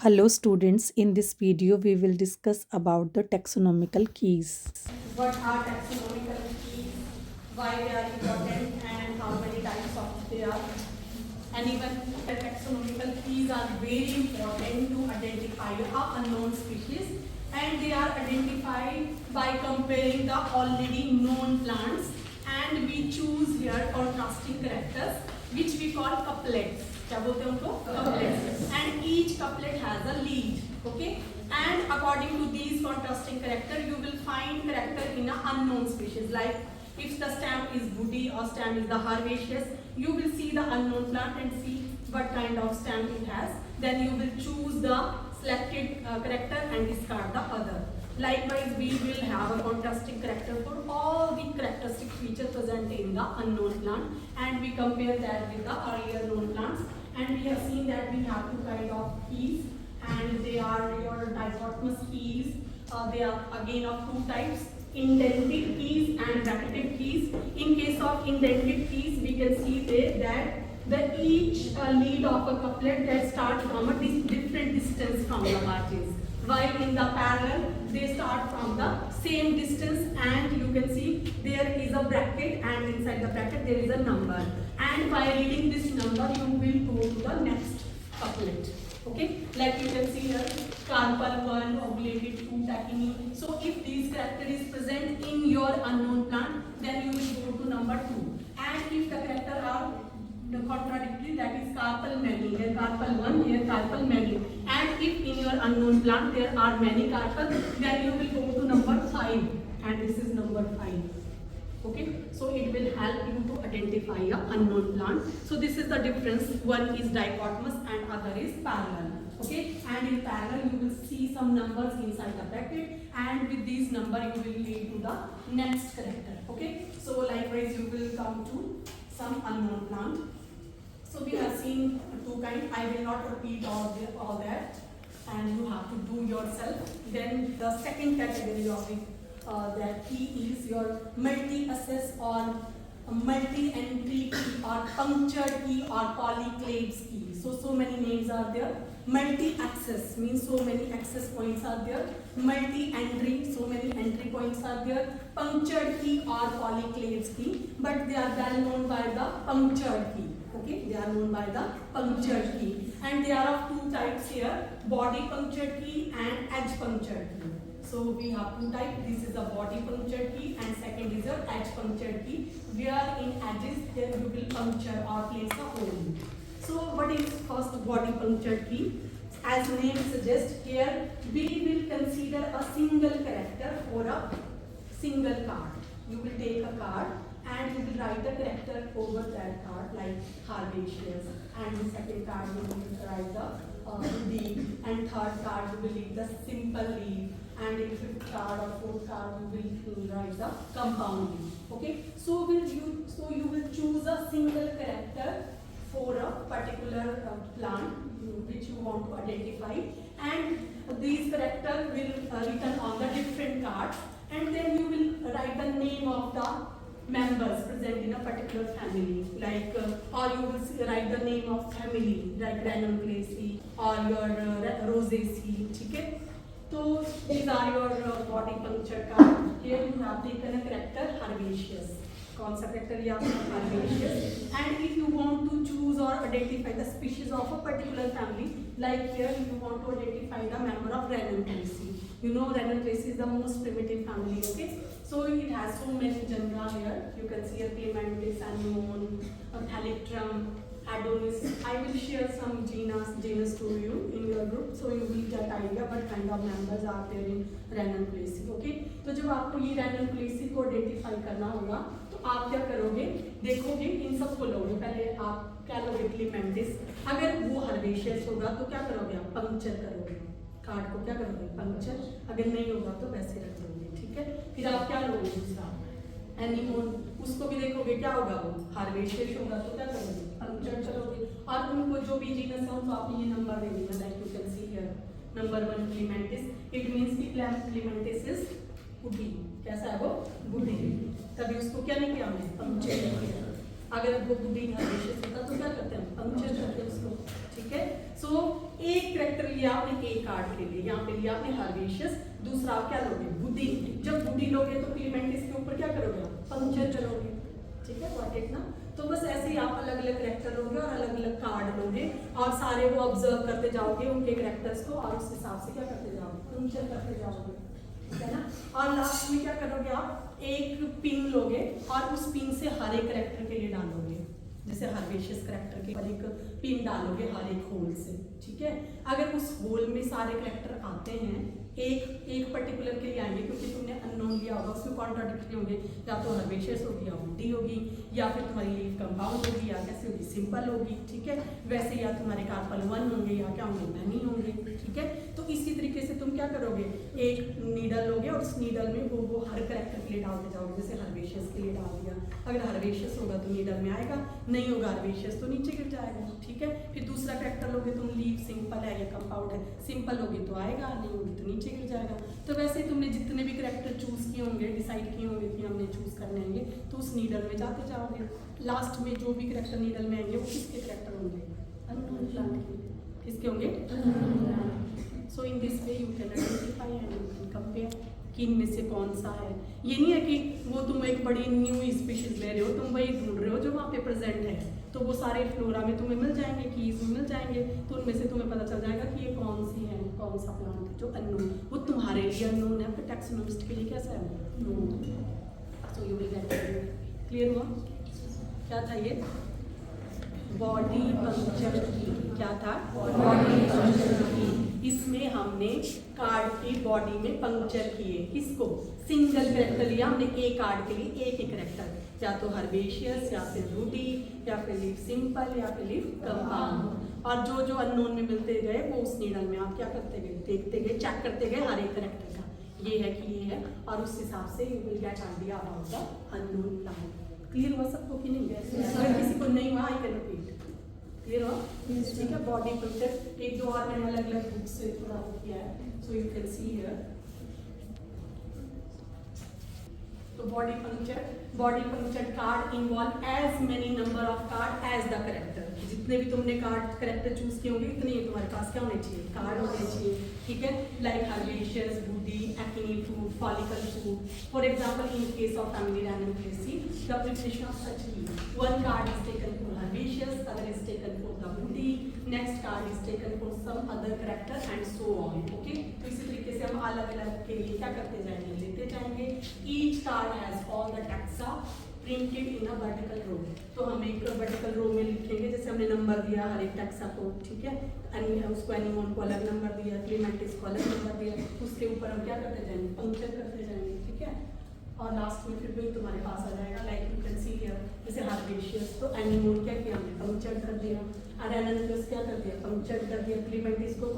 Hello students, in this video we will discuss about the taxonomical keys. What are taxonomical keys, why they are important, and how many types of they are. And even the taxonomical keys are very important to identify a unknown species, and they are identified by comparing the already known plants, and we choose here contrasting characters which we call couplets. क्या बोलते हैं उनको? Couplets. And each couplet has a lead. Okay. And according to these contrasting character, you will find character in an unknown species. Like if the stem is woody or stem is the herbaceous, you will see the unknown plant and see what kind of stem it has. Then you will choose the selected character and discard the other. Likewise, we will have a contrasting character for all the characteristic features present in the unknown plant, and we compare that with the earlier known plants. And we have seen that we have two kind of keys, and they are your dichotomous keys. They are again of two types: indented keys and bracketed keys. In case of indented keys, we can see there that the each lead of a couplet that starts from a different distance from the margins, while in the parallel they start from the same distance, and you can see there is a bracket, and inside the bracket there is a number, and by reading this number you will go to the next couplet. Okay, like you can see here, carpal 1, oblated 2, tachini. So if these character is present in your unknown plant, then you will go to number 2, and if the character are the contradictory, that is carpal many, here carpal 1, here carpal many, and if in your unknown plant there are many carpal, then you will go to number 5, and this is number 5. Okay, so it will help you to identify a unknown plant. So this is the difference, one is dichotomous and other is parallel. Okay, and in parallel you will see some numbers inside the bracket, and with these number you will lead to the next character. Okay, so likewise you will come to some unknown plant. So we have seen two kinds. I will not repeat all that, and you have to do yourself. Then the second category of it, that key is your multi-access or multi-entry key or punctured key or polyclades key. So many names are there. Multi-access means so many access points are there. Multi-entry, so many entry points are there. Punctured key or polyclades key, but they are well known by the punctured key. Okay, they are known by the punctured key, and they are of two types here: body punctured key and edge punctured key. So we have two types. This is the body punctured key, and second is your edge punctured key, where in edges there you will puncture or place a hole. So what is first body punctured key? As name suggests, here we will consider a single character for a single card. You will take a card and you will write a character over that card, like herbaceous, and the second card you will write the leaf, and third card you will leave the simple leaf, and in fifth card or fourth card you will write the compound leaf. Okay, so you will choose a single character for a particular plant which you want to identify, and these characters will written on the different cards, and then you will write the name of the members present in a particular family, like or you will write the name of family, like Ranunculaceae or your Rosaceae. Okay, so these are your body puncture card. Here you have taken a character herbaceous. कौन सा character लिया आपने? Herbaceous. And if you want to choose or identify the species of a particular family, like here you want to identify the member of Ranunculaceae. You know Ranunculaceae is the most primitive family. Okay, so it has so many genera here. You can see a Clematis, Anemone, Thalictrum, Adonis. I will share some genus to you in your group, so you will get idea what kind of members are there in Ranunculaceae. Okay, तो जब आपको ये Ranunculaceae को identify करना होगा, तो आप क्या करोगे? देखोगे, इन सबको लोगे. पहले आप क्या लोगे? Clematis. अगर वो herbaceous होगा तो क्या करोगे? आप पंक्चर करोगे. कार्ड को क्या करोगे? पंक्चर. अगर नहीं होगा तो वैसे रख दोगे. ठीक है, फिर आप क्या लोगे? दूसरा एनीमोन, उसको भी देखोगे क्या होगा? वो हार्वेस्टेड होगा तो क्या करोगे? पंक्चर करोगे. और उनको जो भी जीनस है तो आप ये नंबर दे देना, like you can see here number 1 clematis. It means कि क्लेमेंटिस इज वुडी. कैसा है वो? वुडी. तभी उसको क्या नहीं किया हमने? पंक्चर किया. अगर वो वुडी हार्वेस्टेड होता तो क्या करते हैं? पंक्चर करते हैं उसको. ठीक है, सो एक कैरेक्टर लिया आपने ए कार्ड के लिए, यहाँ पे लिया आपने हर्बेशियस, दूसरा आप क्या लोगे बुद्धि। जब बुद्धि लोगे तो क्लीमेंट इसके ऊपर क्या करोगे आप पंक्चर करोगे, ठीक है गॉट इट ना। तो बस ऐसे ही आप अलग अलग करेक्टर लोगे और अलग अलग कार्ड लोगे और सारे वो ऑब्जर्व करते जाओगे उनके करेक्टर्स को और उस हिसाब से क्या करते जाओगे पंक्चर करते जाओगे, ठीक है ना। और लास्ट में क्या करोगे आप एक पिन लोगे और उस पिन से हर एक करेक्टर के लिए डालोगे, जैसे हर्बेशियस करेक्टर के ऊपर एक पिन डालोगे हर एक होल से, ठीक है। अगर उस होल में सारे करेक्टर आते हैं एक पर्टिकुलर के लिए आएंगे क्योंकि तुमने अननोन लिया होगा, उसमें कॉन्ट्राडिक्टरी होंगे, या तो हर्बेशियस होगी या वुडी होगी या फिर तुम्हारी लीफ कंपाउंड होगी या कैसे होगी सिंपल होगी, ठीक है। वैसे या तुम्हारे कार्पल 1 होंगे या क्या होंगे मैनी होंगे, ठीक है। तो इसी तरीके से तुम क्या करोगे एक नीडल लोगे और उस नीडल में वो हर करेक्टर के लिए डालते जाओगे, जैसे हर्बेशियस के लिए डाल दिया, अगर हर्बेशियस होगा तो नीडल में आएगा, नहीं होगा हर्बेशियस तो नीचे गिर जाएगा, ठीक है। फिर दूसरा करेक्टर लोगे तुम लीफ सिंपल है या कंपाउंड है, सिंपल होगी तो आएगा, नहीं होगी तो नीचे गिर जाएगा। तो वैसे तुमने जितने भी करेक्टर चूज किए होंगे डिसाइड किए होंगे कि हमने चूज करने होंगे तो उस नीडल में जाते जाओगे, लास्ट में जो भी करेक्टर नीडल में आएंगे वो किसके करेक्टर होंगे अननोन प्लांट के, किसके होंगे। So in this way you can identify and you can compare कि इनमें से कौन सा है। ये नहीं है कि वो तुम एक बड़ी न्यू स्पीशीज ले रहे हो, तुम वही ढूंढ रहे हो जो वहाँ पे प्रेजेंट है, तो वो सारे फ्लोरा में तुम्हें मिल जाएंगे, कीज में मिल जाएंगे, तो उनमें से तुम्हें पता चल जाएगा कि ये कौन सी है, कौन सा प्लांट है जो अननोन, वो तुम्हारे लिए अननोन है, फिर टैक्सोनॉमिस्ट के लिए कैसा है known. So you will get clear हुआ क्या था ये बॉडी पंक्चर की, क्या था बॉडी पंक्चर की। इसमें हमने कार्ड की बॉडी में पंक्चर किए, किसको सिंगल करेक्टर लिया हमने ए कार्ड के लिए एक ही करेक्टर, या तो हर्बेशियस या फिर रूडी या फिर लीफ सिंपल या फिर लीफ कंपाउंड, और जो जो अननोन में मिलते गए वो उस नीडल में आप क्या करते गए देखते गए चेक करते गए हर एक करेक्टर का, ये है कि ये है, और उस हिसाब से you will get idea about the unknown plant. Clear हुआ सबको कि नहीं? अगर किसी को नहीं हुआ आई कैन रिपीट। क्लियर हुआ? ठीक है। बॉडी पंक्चर एक दो और मैंने अलग अलग बुक से थोड़ा किया है, so you can see here. तो body punched card involve as many number of card as the character. जितने भी तुमने कार्ड करेक्टर चूज किए होंगे इतने ही तुम्हारे पास क्या होने चाहिए कार्ड होने चाहिए, ठीक है। Like herbaceous, woody, achene fruit, follicle fruit. For example in case of family ranunculaceae the preparation of such leave, one card is taken for herbaceous, other is taken for the woody, next card is taken for some other character and so on. Okay, तो इसी तरीके से हम अलग अलग के लिए क्या करते जाएंगे लेते जाएंगे। Each card has all the taxa printed in a vertical row। तो हम एक वर्टिकल रो में लिखेंगे, जैसे हमने नंबर दिया हर एक टैक्सा को, ठीक है। उसको एनिमोन को अलग नंबर दिया, क्लेमेंटिस को अलग नंबर दिया, उसके ऊपर हम क्या करते जाएंगे पंक्चर करते जाएंगे, ठीक है। और लास्ट में फिर वही तुम्हारे पास आ जाएगा, like you can see here, जैसे हर्बेशियस तो एनिमोन क्या किया हमने पंक्चर कर दिया, अरेनन्थस क्या कर दिया पंक्चर कर दिया, क्लेमेंटिस को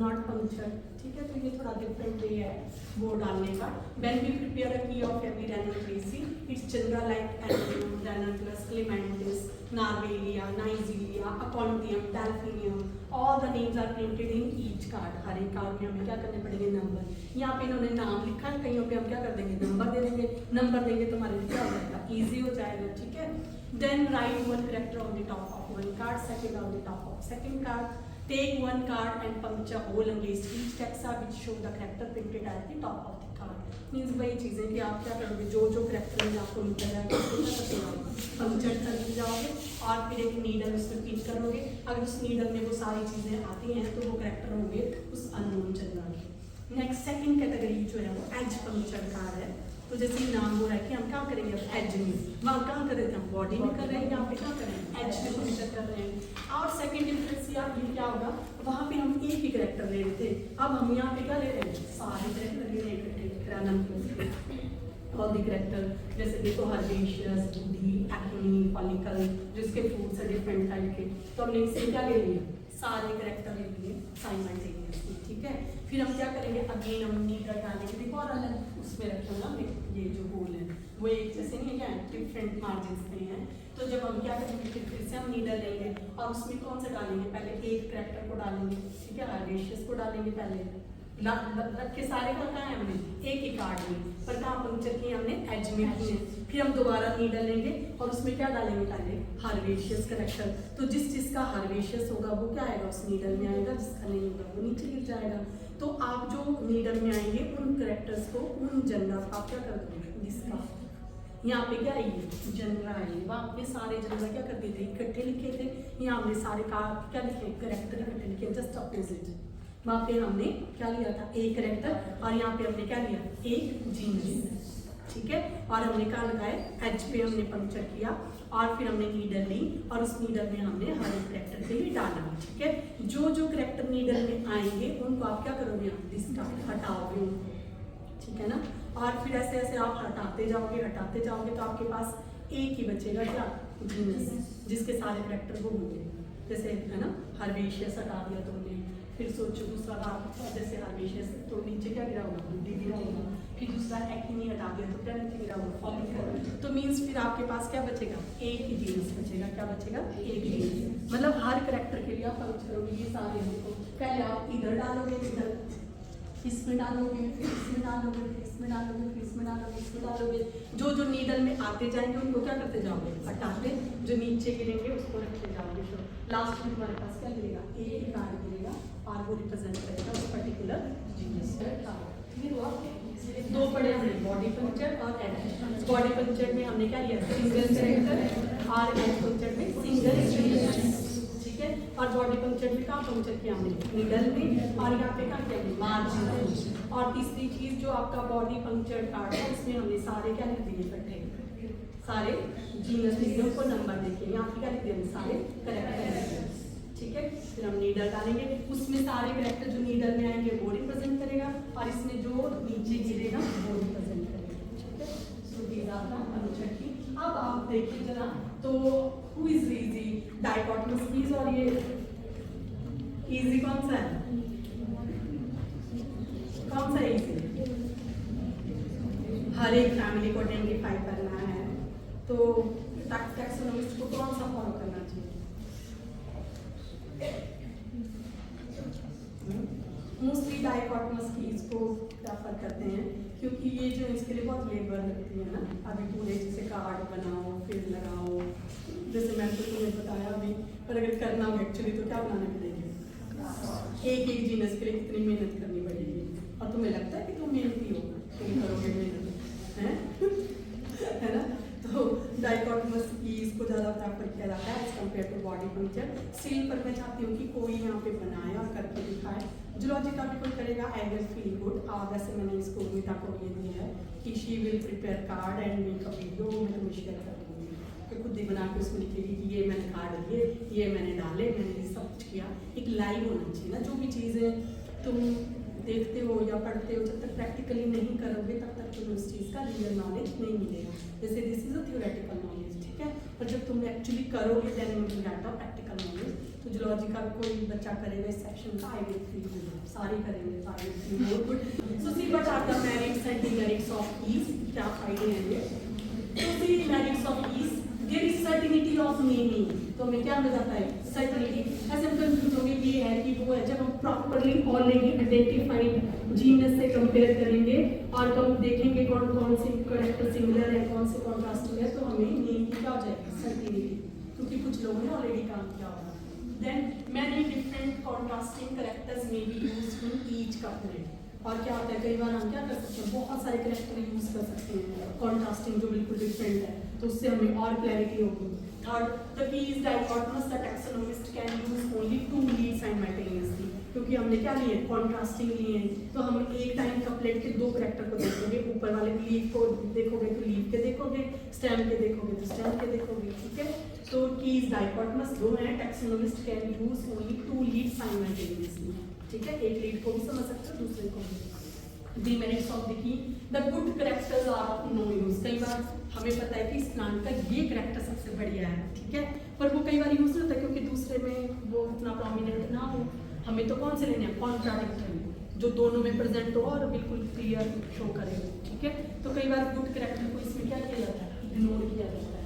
नॉट पंक्चर, ठीक है। तो ये थोड़ा डिफरेंट वे है वो डालने का। When we prepare a key of every ranunculaceae its general like anemone, ranunculus, clematis, naravelia, nigella, aconitum, delphinium, all the names are printed in each card. हर एक कार्ड में हमें क्या करने पड़ेंगे नंबर। यहाँ पे इन्होंने नाम लिखा है, कहीं पे हम क्या कर देंगे नंबर दे देंगे, नंबर देंगे तो हमारे लिए क्या हो जाएगा ईजी हो जाएगा, ठीक है। Then write one character on the top of one card, second on the top of second card. Take one card and puncture hole against each taxa which show the character printed at the top of the card। Means वही चीज़ें कि आप क्या करोगे जो जो character में आपको मिल जाएगा उसको क्या करते जाओगे पंक्चर करते जाओगे और फिर एक नीडल उसमें पिन करोगे। अगर उस नीडल में वो सारी चीज़ें आती हैं तो वो करेक्टर होंगे उस अननोन जनरल के। नेक्स्ट सेकंड कैटेगरी जो है वो एज पंक्चर कार्ड है। तो जैसे नाम हो रहा है कि हम क्या करेंगे अब एज में, वहाँ कहाँ कर रहे थे हम बॉडी में कर रहे हैं, यहाँ पे क्या कर रहे हैं एज में पंक्चर कर रहे हैं। और सेकंड डिफरेंस ये क्या होगा, वहाँ पे हम एक ही करेक्टर ले रहे थे, अब हम यहाँ पे क्या ले रहे हैं सारे करेक्टर ले रहे हैं ऑल दी करेक्टर। जैसे देखो हर्बेशियस, बूडी, एक्ने, फॉलिकल, जिसके फ्रूट्स है डिफरेंट टाइप के, तो हमने इससे क्या ले लिए सारे करेक्टर ले लिए साइमल्टेनियसली, ठीक है। फिर हम क्या करेंगे अगेन हम नीडल डालेंगे, देखो और अलग उसमें रखेंगे ना ये जो होल है वो एक जैसे नहीं है, डिफरेंट मार्जिन में है। तो जब हम क्या करेंगे फिर से हम नीडल लेंगे और उसमें कौन सा डालेंगे, पहले एक करेक्टर को डालेंगे, ठीक है, हर्बेशियस को डालेंगे पहले, रखे सारे कहाँ है हमने एक ही कार्ड में, पर कहाँ पंक्चर किए हमने एज में किए। फिर हम दोबारा नीडल लेंगे और उसमें क्या डालेंगे पहले हार्वेशियस करेक्टर। तो जिसका हार्वेशियस होगा वो क्या आएगा उस नीडल में आएगा, जिसका नहीं होगा वो नीचे गिर जाएगा। तो आप जो नीडल में आएंगे उन करेक्टर्स को उन जनरा आप क्या कर दोगे, जिसका यहाँ पे क्या आएगी जनरा आएगी, वहाँ पे सारे जनरा क्या करते थे इकट्ठे लिखे थे, यहाँ हमने सारे का क्या लिखे करेक्टर इकट्ठे लिखे, जस्ट अपोजिट। वहाँ पे हमने क्या लिया था एक करेक्टर और यहाँ पे हमने क्या लिया एक जीनस, ठीक है। और हमने कहाँ लगाए एच पे हमने पंक्चर किया और फिर हमने नीडल ली और उस नीडल में हमने हर एक करेक्टर के लिए डाला, ठीक है। जो जो करेक्टर नीडल में आएंगे उनको आप क्या करोगे डिस्कार्ड हटाओगे उनको, ठीक है ना। और फिर ऐसे ऐसे आप हटाते जाओगे तो आपके पास एक ही बचेगा क्या जीनस, जिसके सारे करेक्टर वो होंगे, जैसे है ना हार्वेशियस हटा दिया तुमने, फिर सोचो दूसरा का जैसे हार्वेशियस तो नीचे क्या गिरा होगा डी गिरा होगा, फिर दूसरा एक्टिनी हटा दिया तो क्या नीचे गिरा होगा फॉलिकल। तो मीन्स फिर आपके पास क्या बचेगा एक ही जीनस बचेगा, क्या बचेगा एक ही जीनस। मतलब हर करेक्टर के लिए आप सर्च करोगे ये सारे देखो, पहले आप इधर डालोगे इधर इसमें डालोगे फिर इसमें डालोगे फिर इसमें डालोगे फिर इसमें डालोगे इसमें डालोगे, जो जो नीडल में आते जाएंगे उनको क्या करते जाओगे हटाते, जो नीचे गिरेंगे उसको रखते जाओगे। तो लास्ट में तुम्हारे पास क्या गिरेगा एक ही कार्ड गिरेगा और वो रिप्रेजेंट करेगा उस पर्टिकुलर जीनस का। फिर हुआ दो पढ़े हमने बॉडी पंक्चर और एड। बॉडी पंक्चर में हमने क्या लिया सिंगल करेक्टर और एड पंक्चर में सिंगल जीनस, ठीक है। और बॉडी पंक्चर में कहाँ पंक्चर किया हमने निडल में और यहाँ पे कहाँ किया मार्जिन। और तीसरी चीज जो आपका बॉडी पंक्चर कार्ड है उसमें हमने सारे क्या लिख दिए इकट्ठे सारे जीनस लिख दिए, उनको नंबर देखिए यहाँ पे क्या लिख दिए सारे करेक्टर, ठीक है। फिर हम नीडल डालेंगे उसमें सारे करेक्टर जो नीडल में आएंगे वो रिप्रेजेंट करेगा और इसमें जो नीचे गिरेगा वो रिप्रेजेंट करेगा, ठीक है। So these are the puncture key. अब आप देखिए जरा तो who is easy dichotomous keys और ये इजी कौन सा है इजी हर एक फैमिली को आइडेंटिफाई करना है, तो टैक्सोनॉमिस्ट को कौन सा फॉलो करना चाहिए। मोस्टली डाइकोटोमस कीज को प्रेफर करते हैं क्योंकि ये जो इसके लिए बहुत लेबर लगती है ना, अभी पूरे जैसे कार्ड बनाओ फिर लगाओ, जैसे मैंने तो तुम्हें बताया अभी, पर अगर करना हो एक्चुअली तो क्या बनाने पड़ेगी एक एक जीनस के लिए कितनी मेहनत करनी पड़ेगी, और तुम्हें लगता है कि तुम मेहनती हो तुम करोगे मेहनत है ना। तो डाइकोटोमस कीज को ज़्यादा प्रेफर किया जाता है as compare to body puncture. Still पर मैं चाहती हूँ कि कोई यहाँ पे बनाए और करके दिखाए, जूलॉजी का भी कोई करेगा आई विल फील गुड। वैसे मैंने इसको मीता को ये दिया है कि she will prepare card and make a video, मैं तुम्हें शेयर कर दूँगी, तो खुद ही बना के उसमें लिखेगी कि ये मैंने कार्ड लिए ये मैंने डाले मैंने ये सब कुछ किया। एक लाइव होना चाहिए ना, जो भी चीज़ें तुम देखते हो या पढ़ते हो जब तक प्रैक्टिकली नहीं करोगे तब तक तुम्हें उस चीज़ का रियल नॉलेज नहीं मिलेगा। जैसे this is a theoretical knowledge, ठीक है, पर जब तुम एक्चुअली करोगे then you will get a practical knowledge. तो जूलॉजी का भी कोई बच्चा करेगा इस सेक्शन का आई विल फील गुड, सारे करेंगे तो I will feel more good. So see what are the merits and demerits of ease, क्या फायदे हैं ये। तो see merits of ease, there is certainty of naming, तो हमें क्या मिल जाता है सर्टिनिटी। ऐसे हम कंफ्यूज होंगे ये है कि वो है, जब हम प्रॉपरली ऑलरेडी आइडेंटिफाइड जीनस से कंपेयर करेंगे और हम देखेंगे कौन कौन से करेक्टर सिमिलर है कौन से कॉन्ट्रास्टिंग है, तो हमें नेम की क्या हो जाएगी सर्टिनिटी, क्योंकि कुछ लोगों ने ऑलरेडी काम किया होगा। Then many different contrasting characters may be used in each couplet. और क्या होता है कई बार हम क्या कर सकते हैं बहुत सारे करेक्टर यूज कर सकते हैं कॉन्ट्रास्टिंग जो बिल्कुल डिफरेंट है, तो उससे हमें और क्लैरिटी होगी। Third, the key is dichotomous, the taxonomist can use only two lead simultaneously, क्योंकि हमने क्या लिए कॉन्ट्रास्टिंग लिए हैं, तो हम एक टाइम कपलेट के दो करेक्टर को देखेंगे, ऊपर वाले लीफ को देखोगे तो लीफ के देखोगे, स्टेम के देखोगे तो स्टेम के देखोगे, ठीक है। तो की इज डाइकोटोमस दो हैं, taxonomist can use only two lead simultaneously, ठीक है, एक लीड को भी समझ सकते हो दूसरे को भी। Demerits of the key, the good characters are of no use. कई बार हमें पता है कि इस प्लांट का ये करेक्टर सबसे बढ़िया है, ठीक है, पर वो कई बार यूज नहीं होता क्योंकि दूसरे में वो उतना प्रोमिनेंट ना हो। हमें तो कौन से लेने हैं कॉन्ट्राडिक्टरी, जो दोनों में प्रेजेंट हो और बिल्कुल क्लियर शो करे, ठीक है। तो कई बार गुड करेक्टर को इसमें क्या किया जाता है इग्नोर किया जाता है,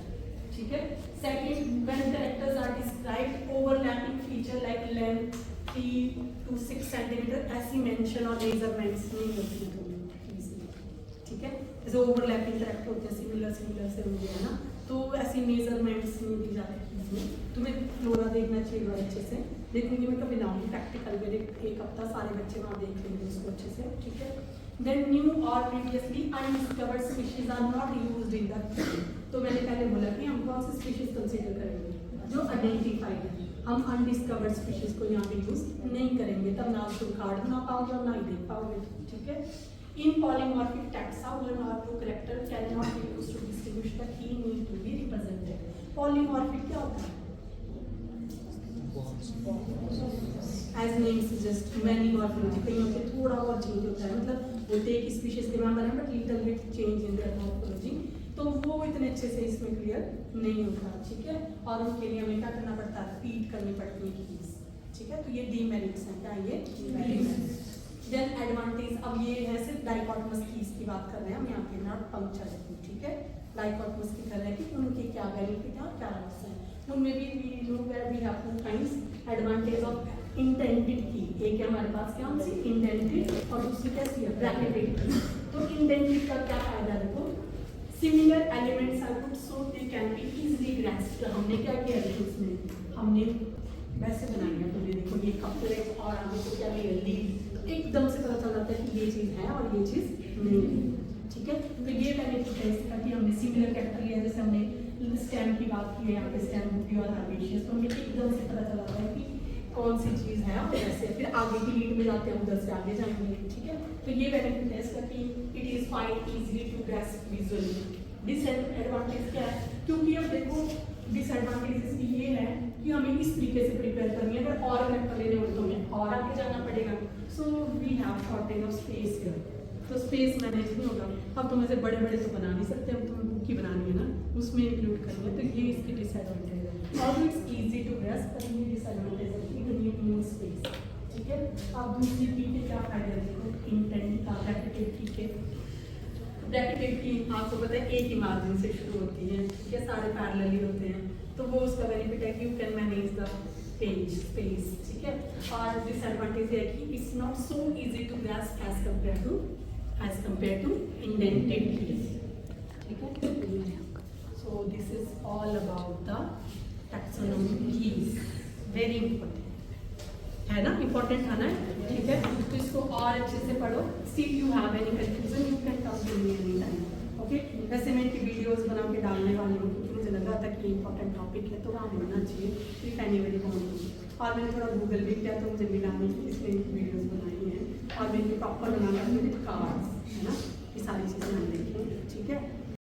ठीक है। Second, when characters are described overlapping feature like length, theme, to 6 centimetre ऐसी मेंशन और मेजरमेंट्स नहीं होती हैं तुम्हें easily, ठीक है। जैसे ओवरलैपिंग करेक्ट होते हैं, सिमिलर से हो गया ना, तो ऐसी मेजरमेंट्स नहीं दी जाती इसमें। तुम्हें फ्लोरा देखना चाहिए बड़ा अच्छे से, देखूंगी मैं कभी लाऊंगी प्रैक्टिकल में, एक हफ्ता सारे बच्चे वहाँ देख लेंगे उसको अच्छे से, ठीक है। देन न्यू और previously undiscovered species are not used in the, तो मैंने पहले बोला कि हम कौन सी स्पीशीज कंसीडर करेंगे जो आइडेंटिफाइड है, हम अनडिस्कवर्ड स्पीशीज को यहाँ पे यूज नहीं करेंगे, तब ना तुम कार्ड बना पाओगे और ना ही देख पाओगे, ठीक है। In polymorphic taxa, one or two character cannot be used to distinguish the key need to be represented. Polymorphic क्या होता है? As name suggests, many morphology, कहीं पे थोड़ा और चेंज होता है, मतलब होते एक स्पीशीज के मेंबर हैं but little bit change in their morphology, तो वो इतने अच्छे से इसमें क्लियर नहीं होता, ठीक है। और उनके लिए हमें क्या करना पड़ता है, फीड करनी पड़ती है कीज, ठीक है। तो ये डीमेरिट्स हैं, क्या ये डीमेरिट्स। देन एडवांटेज, अब ये है सिर्फ डाइकोटमस कीज की बात कर रहे हैं हम यहाँ पे, नॉट पंक्चर की, ठीक है। डाइकोटमस की कर रहे हैं कि उनके क्या बेनिफिट है और क्या लॉस है। उनमें भी we know where we have two kinds advantage of indented key, एक है हमारे पास क्या सी इंडेंटेड और दूसरी कैसी है ब्रैकेटेड की। तो इंडेंटेड का क्या फायदा देखो, similar elements are good so they can be easily grasped. हमने क्या किया है इसमें, हमने वैसे बनाई है, तो ये देखो ये कपलेट और आगे को क्या लिया लीड, एकदम से पता चल जाता है कि ये चीज़ है और ये चीज़ नहीं है, ठीक है। तो ये बेनिफिट है इसका कि हमने सिमिलर कैरेक्टर लिया, जैसे हमने स्टेम की बात की है यहाँ पे, स्टेम बुटी और हर्बेशियस, तो हमें एकदम से पता चल जाता है कि कौन सी चीज़ है और कैसे, फिर आगे की लीड में जाते हैं, उधर से आगे जाएंगे, ठीक है। तो ये बेनिफिट है इसका कि it is find easily to grasp visually. Disadvantage क्या है, क्योंकि अब देखो डिसएडवांटेज इसकी ये है कि हमें इस तरीके से प्रिपेयर करनी है, अगर और करेक्टर लेने हो तो हमें और आगे जाना पड़ेगा, so we have shortage of space here, तो स्पेस मैनेज नहीं होगा। अब तुम ऐसे बड़े बड़े तो बना नहीं सकते, अब तुम्हें बुक की बनानी है ना, उसमें इंक्लूड करनी है, तो ये इसकी डिसएडवांटेज है। और इट्स इजी टू ग्रास्प, पर ये डिसएडवांटेज है कि यू नीड स्पेस, ठीक है। अब दूसरी की के क्या फायदे देखो, इंटेंट का ब्रैकेटेड की के, ब्रैकेटेड की आपको पता है एक ही मार्जिन से शुरू होती है, ठीक है, सारे पैरेलली होते हैं, तो वो उसका बेनिफिट है कि you can manage the page space, ठीक है। और डिसएडवांटेज है कि it's not so easy to grasp as compare to indented keys, ठीक है। So this is all about the taxonomy keys, very important है ना, इंपॉर्टेंट है ना, ठीक है। तो इसको और अच्छे से पढ़ो, still you have any confusion you can come to me any time, okay. वैसे मैं इनकी वीडियोस बना के डालने वाली हूँ क्योंकि मुझे लग रहा था कि इंपॉर्टेंट टॉपिक है तो वहाँ मिलना चाहिए, इफ एनीबडी वांट। और मैंने थोड़ा गूगल भी किया तो मुझे मिला नहीं कि इसलिए इनकी वीडियोस बनाई हैं, और मैं इनके प्रॉपर बनाना विद कार्ड्स, है ना, ये सारी चीज़ें हम देखें, ठीक है।